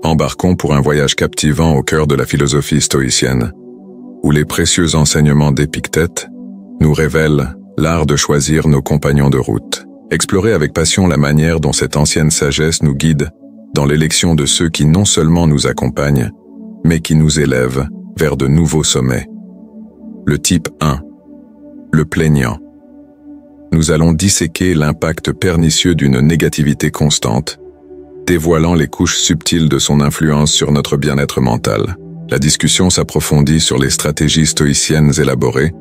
Embarquons pour un voyage captivant au cœur de la philosophie stoïcienne, où les précieux enseignements d'Épictète nous révèlent l'art de choisir nos compagnons de route. Explorez avec passion la manière dont cette ancienne sagesse nous guide dans l'élection de ceux qui non seulement nous accompagnent, mais qui nous élèvent vers de nouveaux sommets. Le type 1. Le plaignant. Nous allons disséquer l'impact pernicieux d'une négativité constante, dévoilant les couches subtiles de son influence sur notre bien-être mental. La discussion s'approfondit sur les stratégies stoïciennes élaborées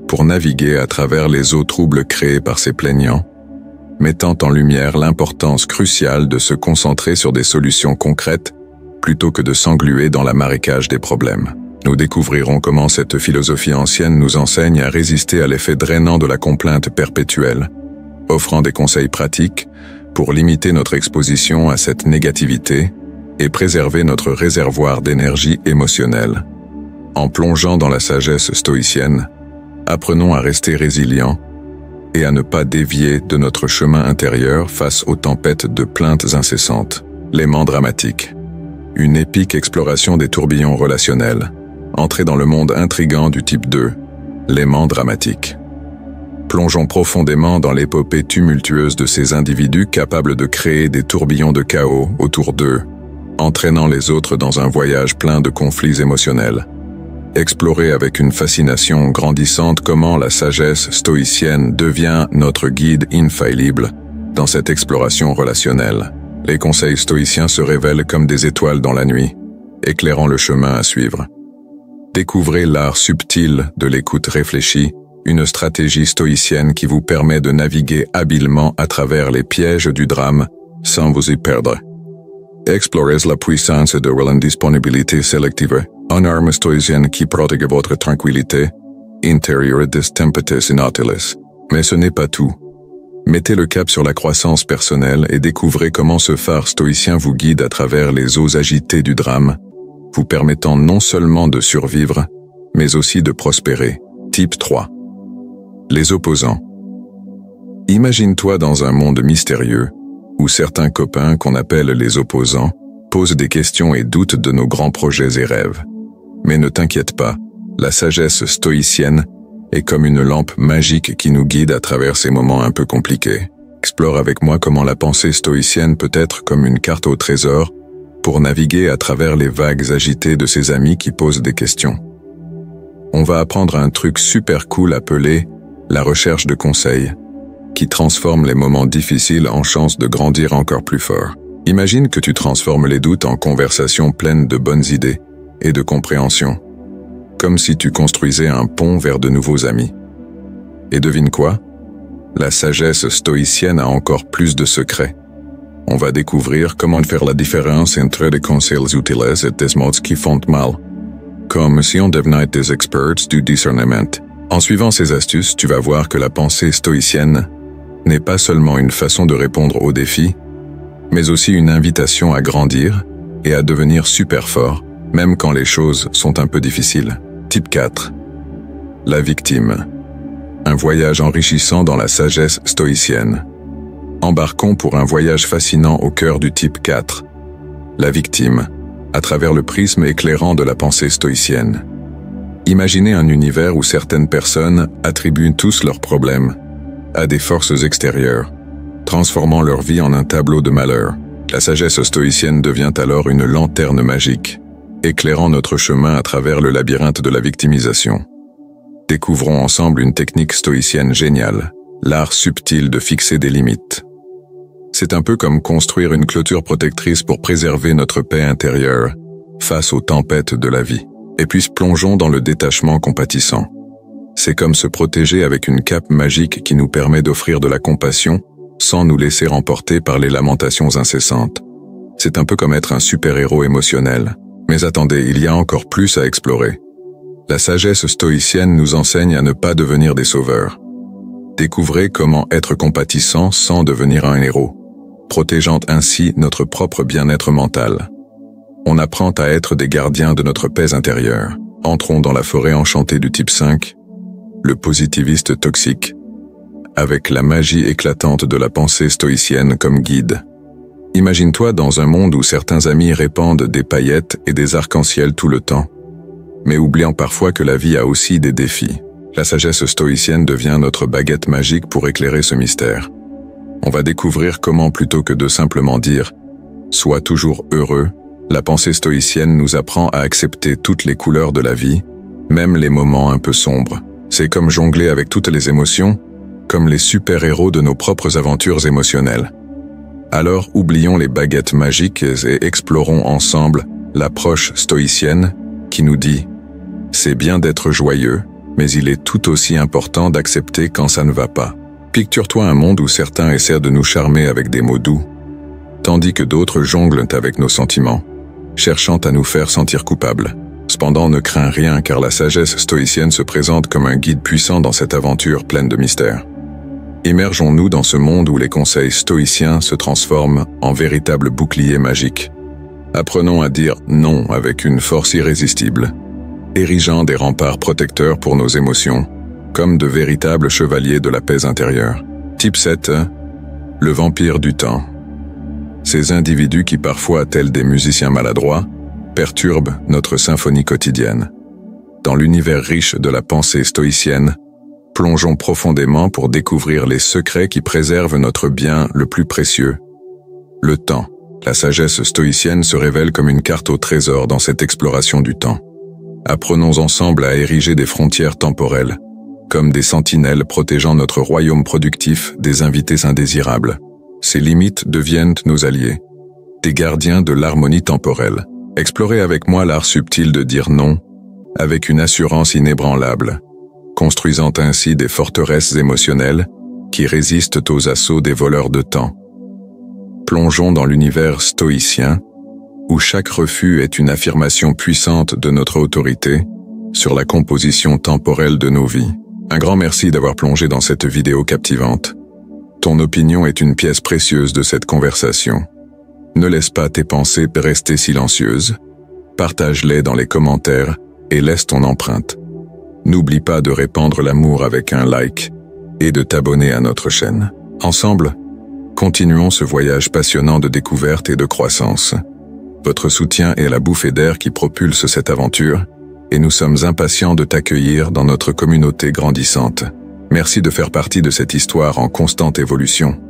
pour naviguer à travers les eaux troubles créées par ces plaignants, mettant en lumière l'importance cruciale de se concentrer sur des solutions concrètes plutôt que de s'engluer dans la marécage des problèmes. Nous découvrirons comment cette philosophie ancienne nous enseigne à résister à l'effet drainant de la complainte perpétuelle, offrant des conseils pratiques pour limiter notre exposition à cette négativité et préserver notre réservoir d'énergie émotionnelle. En plongeant dans la sagesse stoïcienne, apprenons à rester résilients et à ne pas dévier de notre chemin intérieur face aux tempêtes de plaintes incessantes. L'aimant dramatique. Une épique exploration des tourbillons relationnels. Entrez dans le monde intrigant du type 2, l'aimant dramatique. Plongeons profondément dans l'épopée tumultueuse de ces individus capables de créer des tourbillons de chaos autour d'eux, entraînant les autres dans un voyage plein de conflits émotionnels. Explorez avec une fascination grandissante comment la sagesse stoïcienne devient notre guide infaillible dans cette exploration relationnelle. Les conseils stoïciens se révèlent comme des étoiles dans la nuit, éclairant le chemin à suivre. Découvrez l'art subtil de l'écoute réfléchie, une stratégie stoïcienne qui vous permet de naviguer habilement à travers les pièges du drame sans vous y perdre. Explorez la puissance de l'indisponibilité sélective, une arme stoïcienne qui protège votre tranquillité intérieure des tempêtes inutiles. Mais ce n'est pas tout. Mettez le cap sur la croissance personnelle et découvrez comment ce phare stoïcien vous guide à travers les eaux agitées du drame, vous permettant non seulement de survivre, mais aussi de prospérer. Type 3. Les opposants. Imagine-toi dans un monde mystérieux, où certains copains qu'on appelle les opposants posent des questions et doutent de nos grands projets et rêves. Mais ne t'inquiète pas, la sagesse stoïcienne est comme une lampe magique qui nous guide à travers ces moments un peu compliqués. Explore avec moi comment la pensée stoïcienne peut être comme une carte au trésor pour naviguer à travers les vagues agitées de ses amis qui posent des questions. On va apprendre un truc super cool appelé la recherche de conseils, qui transforme les moments difficiles en chance de grandir encore plus fort. Imagine que tu transformes les doutes en conversations pleines de bonnes idées et de compréhension, comme si tu construisais un pont vers de nouveaux amis. Et devine quoi? La sagesse stoïcienne a encore plus de secrets. On va découvrir comment faire la différence entre des conseils utiles et des mots qui font mal, comme si on devenait des experts du discernement. En suivant ces astuces, tu vas voir que la pensée stoïcienne n'est pas seulement une façon de répondre aux défis, mais aussi une invitation à grandir et à devenir super fort, même quand les choses sont un peu difficiles. Type 4. La victime. Un voyage enrichissant dans la sagesse stoïcienne. Embarquons pour un voyage fascinant au cœur du type 4. La victime, à travers le prisme éclairant de la pensée stoïcienne. Imaginez un univers où certaines personnes attribuent tous leurs problèmes à des forces extérieures, transformant leur vie en un tableau de malheur. La sagesse stoïcienne devient alors une lanterne magique, éclairant notre chemin à travers le labyrinthe de la victimisation. Découvrons ensemble une technique stoïcienne géniale, l'art subtil de fixer des limites. C'est un peu comme construire une clôture protectrice pour préserver notre paix intérieure face aux tempêtes de la vie. Et puis plongeons dans le détachement compatissant. C'est comme se protéger avec une cape magique qui nous permet d'offrir de la compassion sans nous laisser emporter par les lamentations incessantes. C'est un peu comme être un super-héros émotionnel. Mais attendez, il y a encore plus à explorer. La sagesse stoïcienne nous enseigne à ne pas devenir des sauveurs. Découvrez comment être compatissant sans devenir un héros, protégeant ainsi notre propre bien-être mental. On apprend à être des gardiens de notre paix intérieure. Entrons dans la forêt enchantée du type 5, le positiviste toxique, avec la magie éclatante de la pensée stoïcienne comme guide. Imagine-toi dans un monde où certains amis répandent des paillettes et des arcs-en-ciel tout le temps, mais oubliant parfois que la vie a aussi des défis. La sagesse stoïcienne devient notre baguette magique pour éclairer ce mystère. On va découvrir comment, plutôt que de simplement dire « sois toujours heureux », la pensée stoïcienne nous apprend à accepter toutes les couleurs de la vie, même les moments un peu sombres. C'est comme jongler avec toutes les émotions, comme les super-héros de nos propres aventures émotionnelles. Alors oublions les baguettes magiques et explorons ensemble l'approche stoïcienne qui nous dit « c'est bien d'être joyeux, mais il est tout aussi important d'accepter quand ça ne va pas ». Picture-toi un monde où certains essaient de nous charmer avec des mots doux, tandis que d'autres jonglent avec nos sentiments, cherchant à nous faire sentir coupables. Cependant, ne crains rien car la sagesse stoïcienne se présente comme un guide puissant dans cette aventure pleine de mystères. Immergeons-nous dans ce monde où les conseils stoïciens se transforment en véritables boucliers magiques. Apprenons à dire non avec une force irrésistible, érigeant des remparts protecteurs pour nos émotions, comme de véritables chevaliers de la paix intérieure. Type 7. Le vampire du temps. Ces individus qui parfois, tels des musiciens maladroits, perturbent notre symphonie quotidienne. Dans l'univers riche de la pensée stoïcienne, plongeons profondément pour découvrir les secrets qui préservent notre bien le plus précieux, le temps. La sagesse stoïcienne se révèle comme une carte au trésor dans cette exploration du temps. Apprenons ensemble à ériger des frontières temporelles, comme des sentinelles protégeant notre royaume productif des invités indésirables. Ces limites deviennent nos alliés, des gardiens de l'harmonie temporelle. Explorez avec moi l'art subtil de dire non, avec une assurance inébranlable, construisant ainsi des forteresses émotionnelles qui résistent aux assauts des voleurs de temps. Plongeons dans l'univers stoïcien, où chaque refus est une affirmation puissante de notre autorité sur la composition temporelle de nos vies. Un grand merci d'avoir plongé dans cette vidéo captivante. Ton opinion est une pièce précieuse de cette conversation. Ne laisse pas tes pensées rester silencieuses. Partage-les dans les commentaires et laisse ton empreinte. N'oublie pas de répandre l'amour avec un like et de t'abonner à notre chaîne. Ensemble, continuons ce voyage passionnant de découverte et de croissance. Votre soutien est la bouffée d'air qui propulse cette aventure et nous sommes impatients de t'accueillir dans notre communauté grandissante. Merci de faire partie de cette histoire en constante évolution.